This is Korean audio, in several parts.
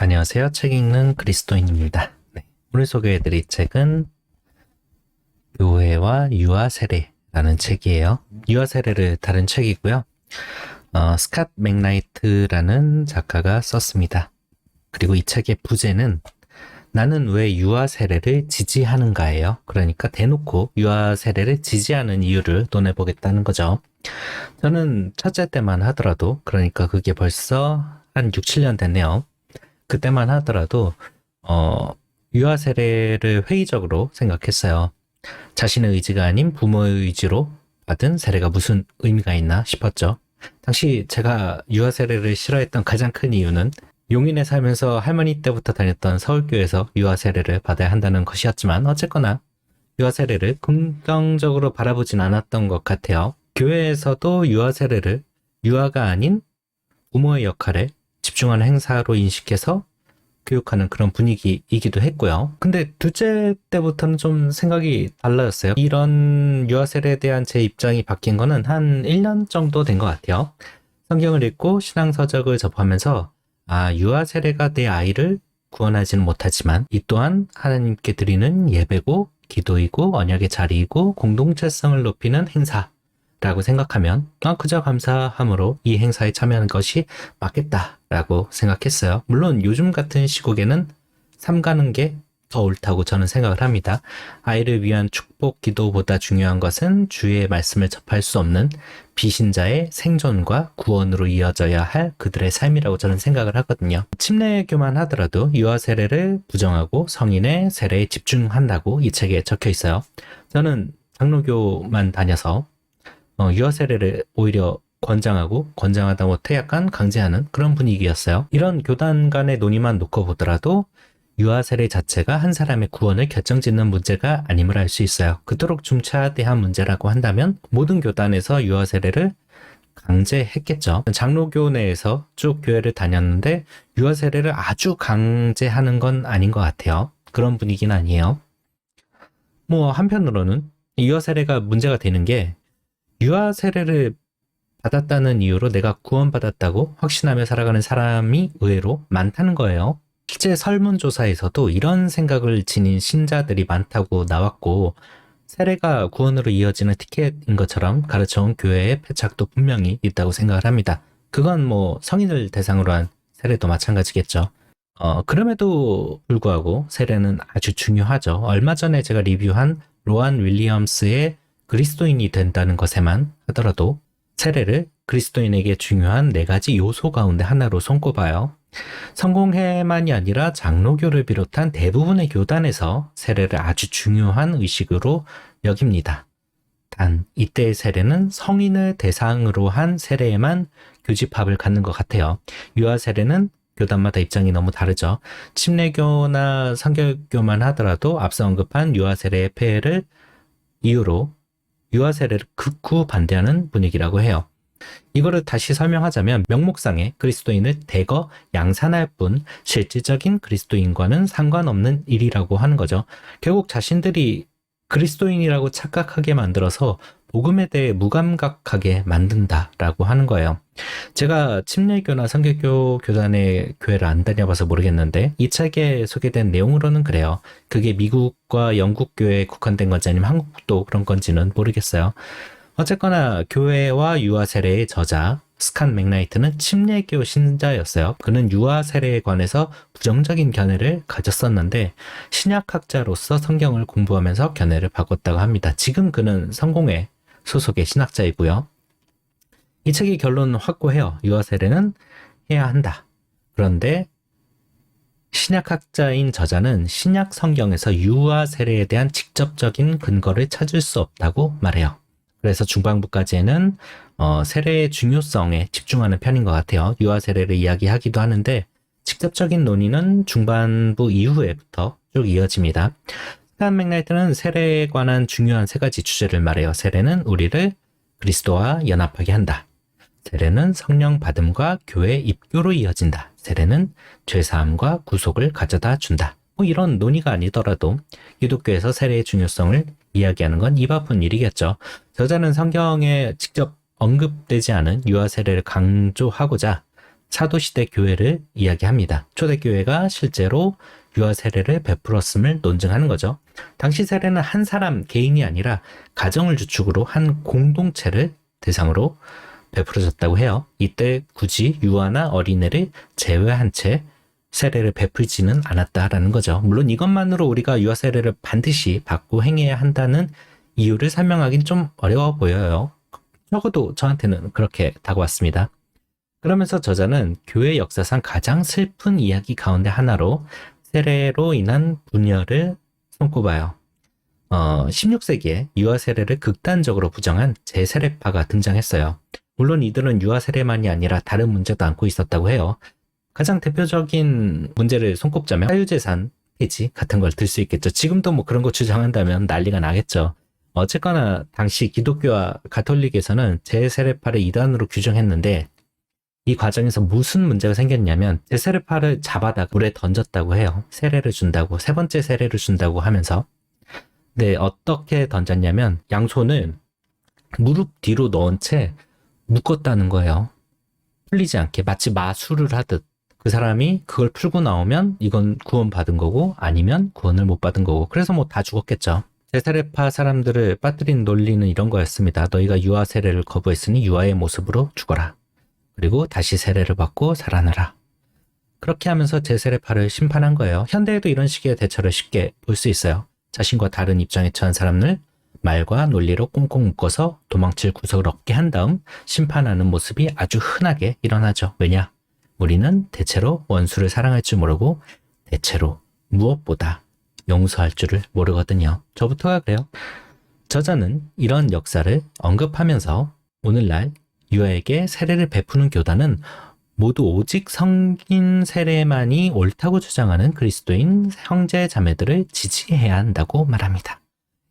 안녕하세요. 책 읽는 그리스도인입니다. 네, 오늘 소개해드릴 책은 교회와 유아 세례라는 책이에요. 유아 세례를 다룬 책이고요. 스캇 맥나이트라는 작가가 썼습니다. 그리고 이 책의 부제는 나는 왜 유아 세례를 지지하는가예요. 그러니까 대놓고 유아 세례를 지지하는 이유를 논해보겠다는 거죠. 저는 첫째 때만 하더라도, 그러니까 그게 벌써 한 6, 7년 됐네요. 그때만 하더라도 유아 세례를 회의적으로 생각했어요. 자신의 의지가 아닌 부모의 의지로 받은 세례가 무슨 의미가 있나 싶었죠. 당시 제가 유아 세례를 싫어했던 가장 큰 이유는 용인에 살면서 할머니 때부터 다녔던 서울교회에서 유아 세례를 받아야 한다는 것이었지만, 어쨌거나 유아 세례를 긍정적으로 바라보진 않았던 것 같아요. 교회에서도 유아 세례를 유아가 아닌 부모의 역할에 집중하는 행사로 인식해서 교육하는 그런 분위기이기도 했고요. 근데 둘째 때부터는 좀 생각이 달라졌어요. 이런 유아 세례에 대한 제 입장이 바뀐 거는 한 1년 정도 된 것 같아요. 성경을 읽고 신앙서적을 접하면서 유아 세례가 내 아이를 구원하지는 못하지만 이 또한 하나님께 드리는 예배고 기도이고 언약의 자리이고 공동체성을 높이는 행사라고 생각하면 그저 감사함으로 이 행사에 참여하는 것이 맞겠다라고 생각했어요. 물론 요즘 같은 시국에는 삼가는 게 더 옳다고 저는 생각을 합니다. 아이를 위한 축복 기도보다 중요한 것은 주의 말씀을 접할 수 없는 비신자의 생존과 구원으로 이어져야 할 그들의 삶이라고 저는 생각을 하거든요. 침례교만 하더라도 유아 세례를 부정하고 성인의 세례에 집중한다고 이 책에 적혀 있어요. 저는 장로교만 다녀서 유아 세례를 오히려 권장하다 못해 약간 강제하는 그런 분위기였어요. 이런 교단 간의 논의만 놓고 보더라도 유아 세례 자체가 한 사람의 구원을 결정짓는 문제가 아님을 알 수 있어요. 그토록 중차대한 문제라고 한다면 모든 교단에서 유아 세례를 강제했겠죠. 장로교 내에서 쭉 교회를 다녔는데 유아 세례를 아주 강제하는 건 아닌 것 같아요. 그런 분위기는 아니에요. 한편으로는 유아 세례가 문제가 되는 게 유아 세례를 받았다는 이유로 내가 구원받았다고 확신하며 살아가는 사람이 의외로 많다는 거예요. 실제 설문조사에서도 이런 생각을 지닌 신자들이 많다고 나왔고, 세례가 구원으로 이어지는 티켓인 것처럼 가르쳐온 교회의 패착도 분명히 있다고 생각을 합니다. 그건 성인을 대상으로 한 세례도 마찬가지겠죠. 그럼에도 불구하고 세례는 아주 중요하죠. 얼마 전에 제가 리뷰한 로안 윌리엄스의 그리스도인이 된다는 것에만 하더라도 세례를 그리스도인에게 중요한 4가지 요소 가운데 하나로 손꼽아요. 성공회만이 아니라 장로교를 비롯한 대부분의 교단에서 세례를 아주 중요한 의식으로 여깁니다. 단 이때의 세례는 성인을 대상으로 한 세례에만 교집합을 갖는 것 같아요. 유아 세례는 교단마다 입장이 너무 다르죠. 침례교나 성결교만 하더라도 앞서 언급한 유아 세례의 폐해를 이유로 유아 세례를 극구 반대하는 분위기라고 해요. 이거를 다시 설명하자면 명목상의 그리스도인을 대거 양산할 뿐 실질적인 그리스도인과는 상관없는 일이라고 하는 거죠. 결국 자신들이 그리스도인이라고 착각하게 만들어서 복음에 대해 무감각하게 만든다라고 하는 거예요. 제가 침례교나 성결교 교단의 교회를 안 다녀봐서 모르겠는데 이 책에 소개된 내용으로는 그래요. 그게 미국과 영국 교회에 국한된 건지 아니면 한국도 그런 건지는 모르겠어요. 어쨌거나 교회와 유아 세례의 저자 스캇 맥나이트는 침례교 신자였어요. 그는 유아 세례에 관해서 부정적인 견해를 가졌었는데 신약학자로서 성경을 공부하면서 견해를 바꿨다고 합니다. 지금 그는 성공회 소속의 신학자이고요. 이 책의 결론은 확고해요. 유아 세례는 해야 한다. 그런데 신약학자인 저자는 신약 성경에서 유아 세례에 대한 직접적인 근거를 찾을 수 없다고 말해요. 그래서 중반부까지는 세례의 중요성에 집중하는 편인 것 같아요. 유아 세례를 이야기하기도 하는데 직접적인 논의는 중반부 이후에부터 쭉 이어집니다. 스캇 맥나이트는 세례에 관한 중요한 3가지 주제를 말해요. 세례는 우리를 그리스도와 연합하게 한다. 세례는 성령 받음과 교회 입교로 이어진다. 세례는 죄사함과 구속을 가져다 준다. 이런 논의가 아니더라도 기독교에서 세례의 중요성을 이야기하는 건 입 아픈 일이겠죠. 저자는 성경에 직접 언급되지 않은 유아 세례를 강조하고자 사도시대 교회를 이야기합니다. 초대교회가 실제로 유아 세례를 베풀었음을 논증하는 거죠. 당시 세례는 한 사람 개인이 아니라 가정을 주축으로 한 공동체를 대상으로 베풀어졌다고 해요. 이때 굳이 유아나 어린애를 제외한 채 세례를 베풀지는 않았다라는 거죠. 물론 이것만으로 우리가 유아 세례를 반드시 받고 행해야 한다는 이유를 설명하긴 좀 어려워 보여요. 적어도 저한테는 그렇게 다가왔습니다. 그러면서 저자는 교회 역사상 가장 슬픈 이야기 가운데 하나로 세례로 인한 분열을 손꼽아요. 16세기에 유아 세례를 극단적으로 부정한 재세례파가 등장했어요. 물론 이들은 유아 세례만이 아니라 다른 문제도 안고 있었다고 해요. 가장 대표적인 문제를 손꼽자면 사유재산 폐지 같은 걸 들 수 있겠죠. 지금도 뭐 그런 거 주장한다면 난리가 나겠죠. 어쨌거나 당시 기독교와 가톨릭에서는 재세례파를 이단으로 규정했는데 이 과정에서 무슨 문제가 생겼냐면 재세례파를 잡아다가 물에 던졌다고 해요. 세례를 준다고, 세 번째 세례를 준다고 하면서. 네, 어떻게 던졌냐면 양손을 무릎 뒤로 넣은 채 묶었다는 거예요. 풀리지 않게 마치 마술을 하듯. 그 사람이 그걸 풀고 나오면 이건 구원받은 거고 아니면 구원을 못 받은 거고. 그래서 뭐 다 죽었겠죠. 재세례파 사람들을 빠뜨린 논리는 이런 거였습니다. 너희가 유아 세례를 거부했으니 유아의 모습으로 죽어라. 그리고 다시 세례를 받고 살아나라. 그렇게 하면서 재세례파를 심판한 거예요. 현대에도 이런 식의 대처를 쉽게 볼 수 있어요. 자신과 다른 입장에 처한 사람을 말과 논리로 꽁꽁 묶어서 도망칠 구석을 얻게 한 다음 심판하는 모습이 아주 흔하게 일어나죠. 왜냐? 우리는 대체로 원수를 사랑할 줄 모르고 대체로 무엇보다 용서할 줄을 모르거든요. 저부터가 그래요. 저자는 이런 역사를 언급하면서 오늘날 유아에게 세례를 베푸는 교단은 모두 오직 성인 세례만이 옳다고 주장하는 그리스도인 형제 자매들을 지지해야 한다고 말합니다.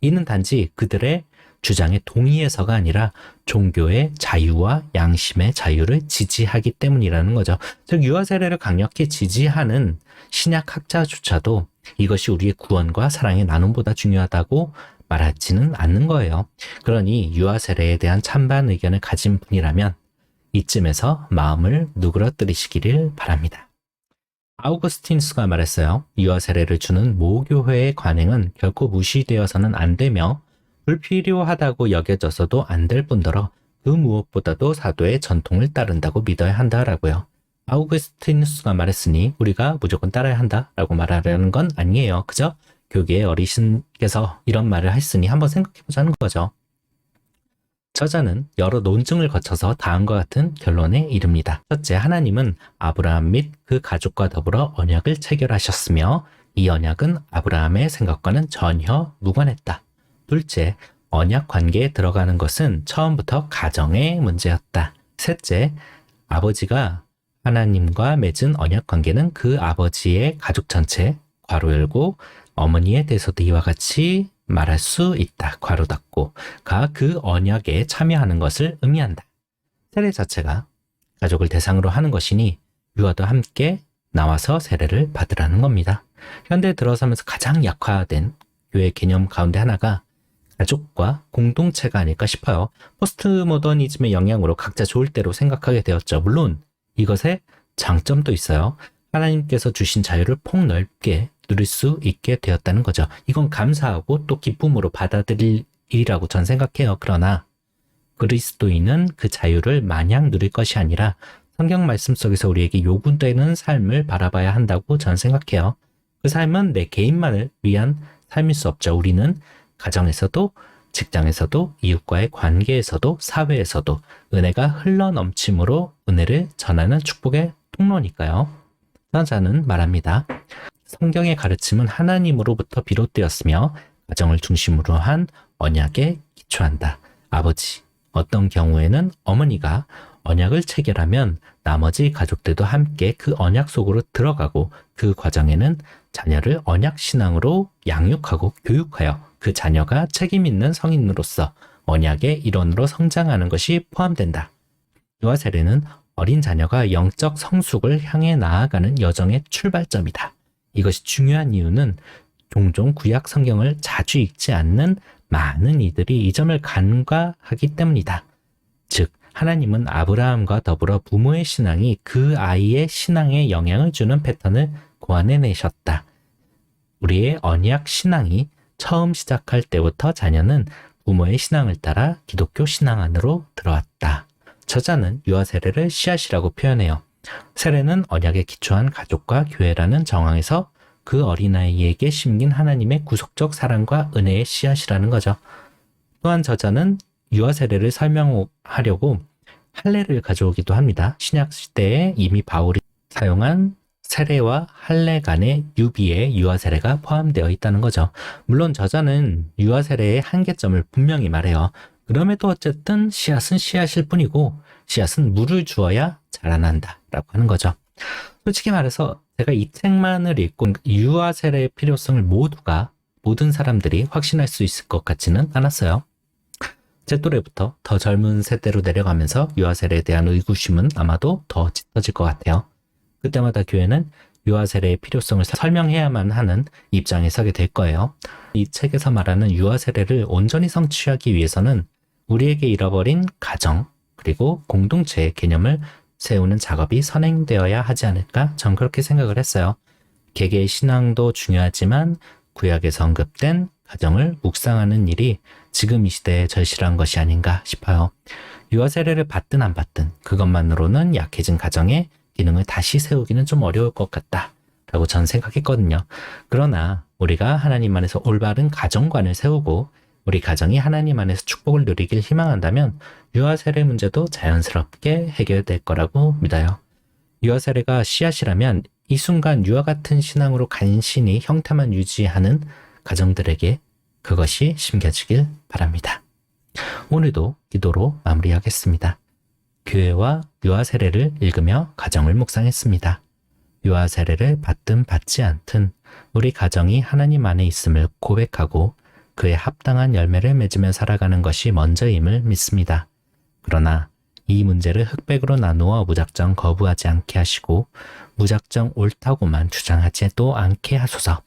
이는 단지 그들의 주장에 동의해서가 아니라 종교의 자유와 양심의 자유를 지지하기 때문이라는 거죠. 즉 유아 세례를 강력히 지지하는 신약 학자조차도 이것이 우리의 구원과 사랑의 나눔보다 중요하다고 말하지는 않는 거예요. 그러니 유아 세례에 대한 찬반 의견을 가진 분이라면 이쯤에서 마음을 누그러뜨리시기를 바랍니다. 아우구스티누스가 말했어요. 유아 세례를 주는 모교회의 관행은 결코 무시되어서는 안 되며 불필요하다고 여겨져서도 안 될 뿐더러 그 무엇보다도 사도의 전통을 따른다고 믿어야 한다라고요. 아우구스티누스가 말했으니 우리가 무조건 따라야 한다라고 말하려는 건 아니에요. 그죠? 교계의 어르신께서 이런 말을 했으니 한번 생각해보자는 거죠. 저자는 여러 논증을 거쳐서 다음과 같은 결론에 이릅니다. 첫째, 하나님은 아브라함 및 그 가족과 더불어 언약을 체결하셨으며 이 언약은 아브라함의 생각과는 전혀 무관했다. 둘째, 언약 관계에 들어가는 것은 처음부터 가정의 문제였다. 셋째, 아버지가 하나님과 맺은 언약 관계는 그 아버지의 가족 전체, 괄호 열고, 어머니에 대해서도 이와 같이 말할 수 있다. 괄호 닫고 가 그 언약에 참여하는 것을 의미한다. 세례 자체가 가족을 대상으로 하는 것이니 유아도 함께 나와서 세례를 받으라는 겁니다. 현대에 들어서면서 가장 약화된 교회 개념 가운데 하나가 가족과 공동체가 아닐까 싶어요. 포스트 모더니즘의 영향으로 각자 좋을 대로 생각하게 되었죠. 물론 이것에 장점도 있어요. 하나님께서 주신 자유를 폭넓게 누릴 수 있게 되었다는 거죠. 이건 감사하고 또 기쁨으로 받아들일 일이라고 전 생각해요. 그러나 그리스도인은 그 자유를 마냥 누릴 것이 아니라 성경 말씀 속에서 우리에게 요구되는 삶을 바라봐야 한다고 전 생각해요. 그 삶은 내 개인만을 위한 삶일 수 없죠. 우리는 가정에서도 직장에서도 이웃과의 관계에서도 사회에서도 은혜가 흘러넘침으로 은혜를 전하는 축복의 통로니까요. 저자는 말합니다. 성경의 가르침은 하나님으로부터 비롯되었으며 가정을 중심으로 한 언약에 기초한다. 아버지, 어떤 경우에는 어머니가 언약을 체결하면 나머지 가족들도 함께 그 언약 속으로 들어가고 그 과정에는 자녀를 언약 신앙으로 양육하고 교육하여 그 자녀가 책임 있는 성인으로서 언약의 일원으로 성장하는 것이 포함된다. 유아 세례는 어린 자녀가 영적 성숙을 향해 나아가는 여정의 출발점이다. 이것이 중요한 이유는 종종 구약 성경을 자주 읽지 않는 많은 이들이 이 점을 간과하기 때문이다. 즉 하나님은 아브라함과 더불어 부모의 신앙이 그 아이의 신앙에 영향을 주는 패턴을 고안해내셨다. 우리의 언약 신앙이 처음 시작할 때부터 자녀는 부모의 신앙을 따라 기독교 신앙 안으로 들어왔다. 저자는 유아 세례를 씨앗이라고 표현해요. 세례는 언약에 기초한 가족과 교회라는 정황에서 그 어린아이에게 심긴 하나님의 구속적 사랑과 은혜의 씨앗이라는 거죠. 또한 저자는 유아 세례를 설명하려고 할례를 가져오기도 합니다. 신약 시대에 이미 바울이 사용한 세례와 할례 간의 유비에 유아 세례가 포함되어 있다는 거죠. 물론 저자는 유아 세례의 한계점을 분명히 말해요. 그럼에도 어쨌든 씨앗은 씨앗일 뿐이고 씨앗은 물을 주어야 자라난다 라고 하는 거죠. 솔직히 말해서 제가 이 책만을 읽고 유아 세례의 필요성을 모든 사람들이 확신할 수 있을 것 같지는 않았어요. 제 또래부터 더 젊은 세대로 내려가면서 유아 세례에 대한 의구심은 아마도 더 짙어질 것 같아요. 그때마다 교회는 유아 세례의 필요성을 설명해야만 하는 입장에 서게 될 거예요. 이 책에서 말하는 유아 세례를 온전히 성취하기 위해서는 우리에게 잃어버린 가정 그리고 공동체의 개념을 세우는 작업이 선행되어야 하지 않을까? 전 그렇게 생각을 했어요. 개개의 신앙도 중요하지만 구약에서 언급된 가정을 묵상하는 일이 지금 이 시대에 절실한 것이 아닌가 싶어요. 유아 세례를 받든 안 받든 그것만으로는 약해진 가정의 기능을 다시 세우기는 좀 어려울 것 같다 라고 전 생각했거든요. 그러나 우리가 하나님 안에서 올바른 가정관을 세우고 우리 가정이 하나님 안에서 축복을 누리길 희망한다면 유아 세례 문제도 자연스럽게 해결될 거라고 믿어요. 유아 세례가 씨앗이라면 이 순간 유아 같은 신앙으로 간신히 형태만 유지하는 가정들에게 그것이 심겨지길 바랍니다. 오늘도 기도로 마무리하겠습니다. 교회와 유아 세례를 읽으며 가정을 묵상했습니다. 유아 세례를 받든 받지 않든 우리 가정이 하나님 안에 있음을 고백하고 그에 합당한 열매를 맺으며 살아가는 것이 먼저임을 믿습니다. 그러나 이 문제를 흑백으로 나누어 무작정 거부하지 않게 하시고 무작정 옳다고만 주장하지도 않게 하소서.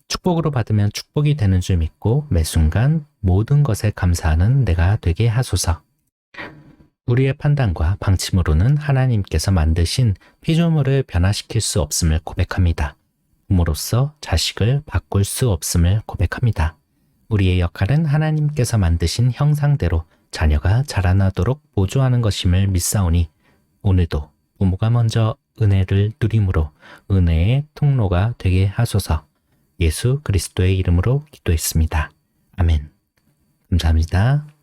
축복으로 받으면 축복이 되는 줄 믿고 매 순간 모든 것에 감사하는 내가 되게 하소서. 우리의 판단과 방침으로는 하나님께서 만드신 피조물을 변화시킬 수 없음을 고백합니다. 부모로서 자식을 바꿀 수 없음을 고백합니다. 우리의 역할은 하나님께서 만드신 형상대로 자녀가 자라나도록 보조하는 것임을 믿사오니 오늘도 부모가 먼저 은혜를 누림으로 은혜의 통로가 되게 하소서. 예수 그리스도의 이름으로 기도했습니다. 아멘. 감사합니다.